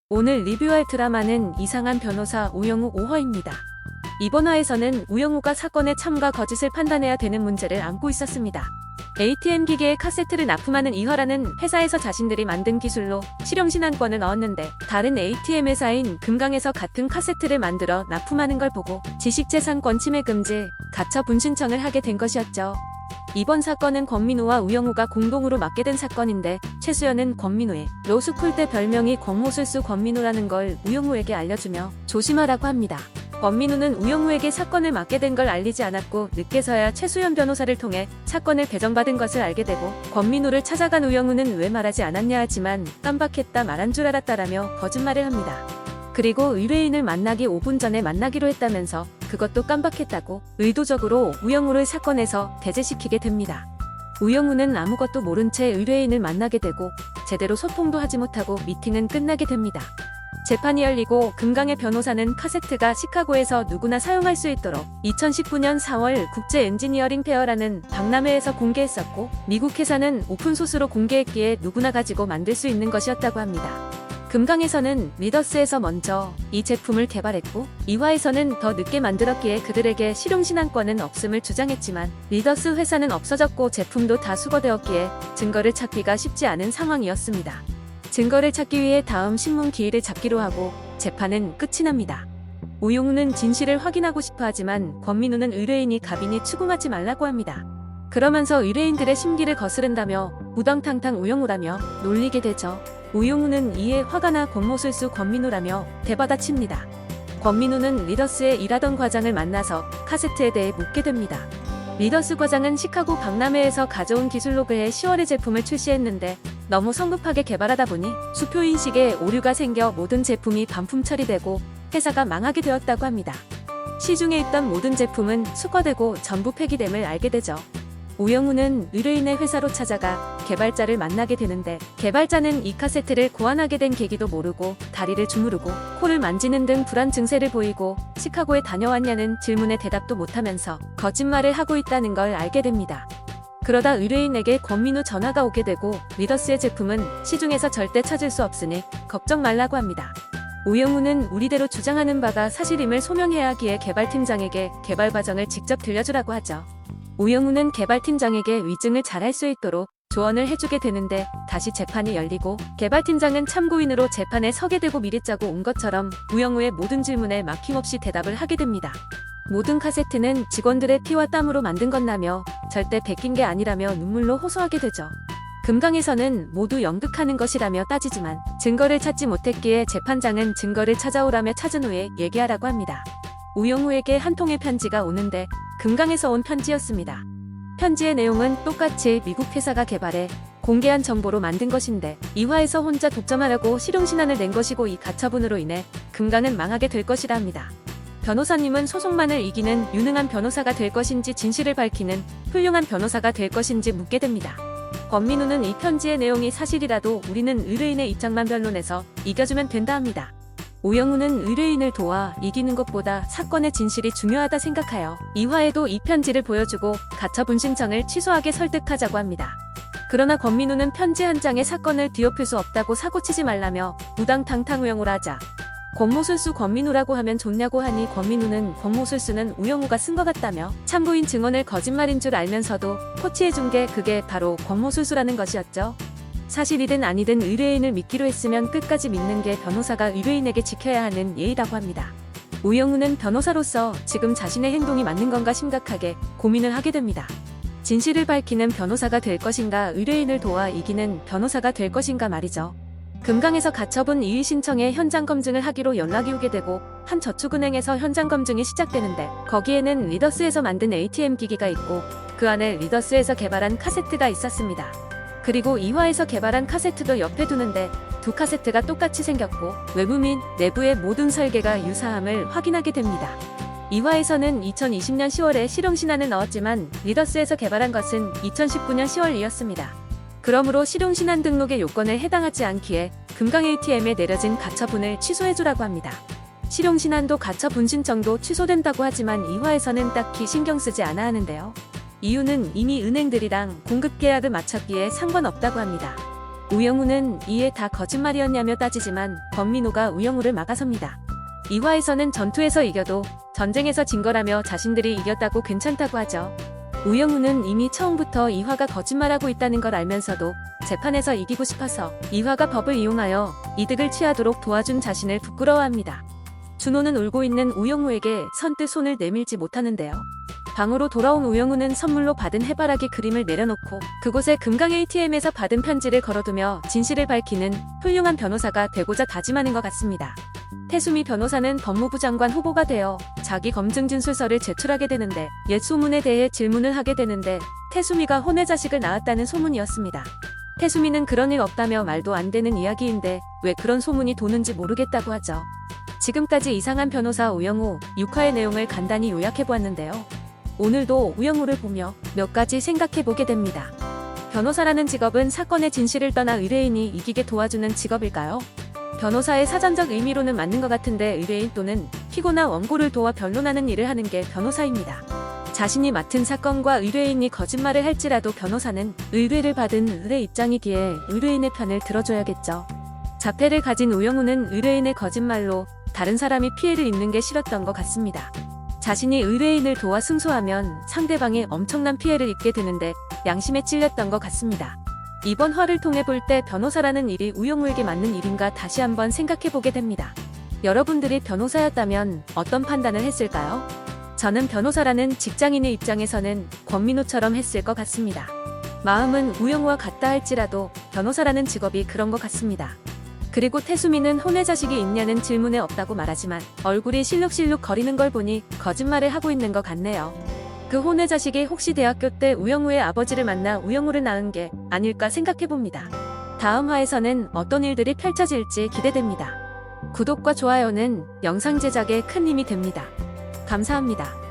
오늘 리뷰할 드라마는 이상한 변호사 우영우 5화입니다. 이번 화에서는 우영우가 사건의 참과 거짓을 판단해야 되는 문제를 안고 있었습니다. ATM 기계에 카세트를 납품하는 이화라는 회사에서 자신들이 만든 기술로 실용신안권을 넣었는데 다른 ATM 회사인 금강에서 같은 카세트를 만들어 납품하는 걸 보고 지식재산권 침해 금지, 가처분 신청을 하게 된 것이었죠. 이번 사건은 권민우와 우영우가 공동으로 맡게 된 사건인데 최수연은 권민우의 로스쿨 때 별명이 권모술수 권민우라는 걸 우영우에게 알려주며 조심하라고 합니다. 권민우는 우영우에게 사건을 맡게 된 걸 알리지 않았고 늦게서야 최수연 변호사를 통해 사건을 배정받은 것을 알게 되고 권민우를 찾아간 우영우는 왜 말하지 않았냐 하지만 깜박했다 말한 줄 알았다라며 거짓말을 합니다. 그리고 의뢰인을 만나기 5분 전에 만나기로 했다면서 그것도 깜박했다고 의도적으로 우영우를 사건에서 배제시키게 됩니다. 우영우는 아무것도 모른 채 의뢰인을 만나게 되고 제대로 소통도 하지 못하고 미팅은 끝나게 됩니다. 재판이 열리고 금강의 변호사는 카세트가 시카고에서 누구나 사용할 수 있도록 2019년 4월 국제 엔지니어링 페어라는 박람회에서 공개했었고 미국 회사는 오픈소스로 공개했기에 누구나 가지고 만들 수 있는 것이었다고 합니다. 금강에서는 리더스에서 먼저 이 제품을 개발했고 이화에서는 더 늦게 만들었기에 그들에게 실용신안권은 없음을 주장했지만 리더스 회사는 없어졌고 제품도 다 수거되었기에 증거를 찾기가 쉽지 않은 상황이었습니다. 증거를 찾기 위해 다음 신문 기일을 잡기로 하고 재판은 끝이 납니다. 우영우는 진실을 확인하고 싶어 하지만 권민우는 의뢰인이 갑인이 추궁하지 말라고 합니다. 그러면서 의뢰인들의 심기를 거스른다며 우당탕탕 우영우라며 놀리게 되죠. 우영우는 이에 화가 나 권모술수 권민우라며 대받아칩니다. 권민우는 리더스에 일하던 과장을 만나서 카세트에 대해 묻게 됩니다. 리더스 과장은 시카고 박람회에서 가져온 기술로 그해 10월에 제품을 출시했는데 너무 성급하게 개발하다 보니 수표인식에 오류가 생겨 모든 제품이 반품 처리되고 회사가 망하게 되었다고 합니다. 시중에 있던 모든 제품은 수거되고 전부 폐기됨을 알게 되죠. 우영우는 의뢰인의 회사로 찾아가 개발자를 만나게 되는데 개발자는 이 카세트를 고안하게 된 계기도 모르고 다리를 주무르고 코를 만지는 등 불안 증세를 보이고 시카고에 다녀왔냐는 질문에 대답도 못하면서 거짓말을 하고 있다는 걸 알게 됩니다. 그러다 의뢰인에게 권민우 전화가 오게 되고 리더스의 제품은 시중에서 절대 찾을 수 없으니 걱정 말라고 합니다. 우영우는 우리대로 주장하는 바가 사실임을 소명해야 하기에 개발팀장에게 개발 과정을 직접 들려주라고 하죠. 우영우는 개발팀장에게 위증을 잘할 수 있도록 조언을 해주게 되는데 다시 재판이 열리고 개발팀장은 참고인으로 재판에 서게 되고 미리 짜고 온 것처럼 우영우의 모든 질문에 막힘없이 대답을 하게 됩니다. 모든 카세트는 직원들의 피와 땀으로 만든 것라며 절대 베낀 게 아니라며 눈물로 호소하게 되죠. 금강에서는 모두 연극하는 것이라며 따지지만 증거를 찾지 못했기에 재판장은 증거를 찾아오라며 찾은 후에 얘기하라고 합니다. 우영우에게 한 통의 편지가 오는데 금강에서 온 편지였습니다. 편지의 내용은 똑같이 미국 회사가 개발해 공개한 정보로 만든 것인데 이화에서 혼자 독점하려고 실용신안을 낸 것이고 이 가처분으로 인해 금강은 망하게 될 것이라 합니다. 변호사님은 소송만을 이기는 유능한 변호사가 될 것인지 진실을 밝히는 훌륭한 변호사가 될 것인지 묻게 됩니다. 권민우는 이 편지의 내용이 사실이라도 우리는 의뢰인의 입장만 변론해서 이겨주면 된다 합니다. 우영우는 의뢰인을 도와 이기는 것보다 사건의 진실이 중요하다 생각하여 이화에도 이 편지를 보여주고 가처분 신청을 취소하게 설득하자고 합니다. 그러나 권민우는 편지 한 장에 사건을 뒤엎을 수 없다고 사고치지 말라며 우당탕탕 우영우라 하자 권모술수 권민우라고 하면 좋냐고 하니 권민우는 권모술수는 우영우가 쓴 것 같다며 참고인 증언을 거짓말인 줄 알면서도 코치해준 게 그게 바로 권모술수라는 것이었죠. 사실이든 아니든 의뢰인을 믿기로 했으면 끝까지 믿는 게 변호사가 의뢰인에게 지켜야 하는 예의라고 합니다. 우영우는 변호사로서 지금 자신의 행동이 맞는 건가 심각하게 고민을 하게 됩니다. 진실을 밝히는 변호사가 될 것인가 의뢰인을 도와 이기는 변호사가 될 것인가 말이죠. 금강에서 가처분 이의 신청에 현장 검증을 하기로 연락이 오게 되고 한 저축은행에서 현장 검증이 시작되는데 거기에는 리더스에서 만든 ATM 기기가 있고 그 안에 리더스에서 개발한 카세트가 있었습니다. 그리고 이화에서 개발한 카세트도 옆에 두는데 두 카세트가 똑같이 생겼고 외부 및 내부의 모든 설계가 유사함을 확인하게 됩니다. 이화에서는 2020년 10월에 실용신안을 넣었지만 리더스에서 개발한 것은 2019년 10월이었습니다. 그러므로 실용신안 등록의 요건에 해당하지 않기에 금강 ATM에 내려진 가처분을 취소해주라고 합니다. 실용신안도 가처분 신청도 취소된다고 하지만 이화에서는 딱히 신경 쓰지 않아 하는데요. 이유는 이미 은행들이랑 공급 계약을 마쳤기에 상관없다고 합니다. 우영우는 이에 다 거짓말이었냐며 따지지만 권민호가 우영우를 막아섭니다. 이 화에서는 전투에서 이겨도 전쟁에서 진 거라며 자신들이 이겼다고 괜찮다고 하죠. 우영우는 이미 처음부터 이화가 거짓말하고 있다는 걸 알면서도 재판에서 이기고 싶어서 이화가 법을 이용하여 이득을 취하도록 도와준 자신을 부끄러워합니다. 준호는 울고 있는 우영우에게 선뜻 손을 내밀지 못하는데요. 방으로 돌아온 우영우는 선물로 받은 해바라기 그림을 내려놓고 그곳에 금강 ATM에서 받은 편지를 걸어두며 진실을 밝히는 훌륭한 변호사가 되고자 다짐하는 것 같습니다. 태수미 변호사는 법무부 장관 후보가 되어 자기 검증 진술서를 제출하게 되는데 옛 소문에 대해 질문을 하게 되는데 태수미가 혼외 자식을 낳았다는 소문이었습니다. 태수미는 그런 일 없다며 말도 안 되는 이야기인데 왜 그런 소문이 도는지 모르겠다고 하죠. 지금까지 이상한 변호사 우영우 6화의 내용을 간단히 요약해보았는데요. 오늘도 우영우를 보며 몇 가지 생각해보게 됩니다. 변호사라는 직업은 사건의 진실을 떠나 의뢰인이 이기게 도와주는 직업일까요? 변호사의 사전적 의미로는 맞는 것 같은데 의뢰인 또는 피고나 원고를 도와 변론하는 일을 하는 게 변호사입니다. 자신이 맡은 사건과 의뢰인이 거짓말을 할지라도 변호사는 의뢰를 받은 의뢰 입장이기에 의뢰인의 편을 들어줘야겠죠. 자폐를 가진 우영우는 의뢰인의 거짓말로 다른 사람이 피해를 입는 게 싫었던 것 같습니다. 자신이 의뢰인을 도와 승소하면 상대방이 엄청난 피해를 입게 되는데 양심에 찔렸던 것 같습니다. 이번 화를 통해 볼 때 변호사라는 일이 우영우에게 맞는 일인가 다시 한번 생각해보게 됩니다. 여러분들이 변호사였다면 어떤 판단을 했을까요? 저는 변호사라는 직장인의 입장에서는 권민호처럼 했을 것 같습니다. 마음은 우영우와 같다 할지라도 변호사라는 직업이 그런 것 같습니다. 그리고 태수미는 혼외 자식이 있냐는 질문에 없다고 말하지만 얼굴이 실룩실룩 거리는 걸 보니 거짓말을 하고 있는 것 같네요. 그 혼외 자식이 혹시 대학교 때 우영우의 아버지를 만나 우영우를 낳은 게 아닐까 생각해봅니다. 다음 화에서는 어떤 일들이 펼쳐질지 기대됩니다. 구독과 좋아요는 영상 제작에 큰 힘이 됩니다. 감사합니다.